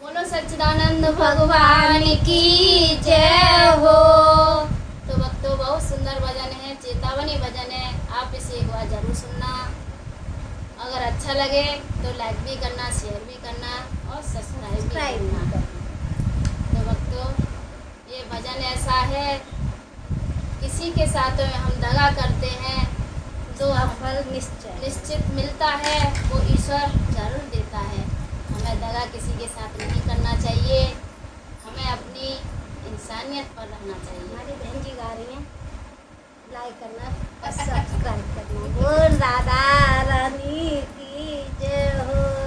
बोलो सच्चिदानंद भगवान की जय हो। तो भक्तों बहुत सुंदर भजन है, चेतावनी भजन है, आप इसे एक बार जरूर सुनना। अगर अच्छा लगे तो लाइक भी करना, शेयर भी करना और सब्सक्राइब भी करना। तो भक्तों ये भजन ऐसा है, किसी के साथ में हम दगा करते हैं तो फल निश्चित मिलता है, वो ईश्वर जरूर देता है। हमें दगा किसी के साथ नहीं करना चाहिए, हमें अपनी इंसानियत पर रहना चाहिए। हमारी बहन जी गा रही हैं, लाइक करना और सब्सक्राइब करना। बोल राधा रानी की जय हो।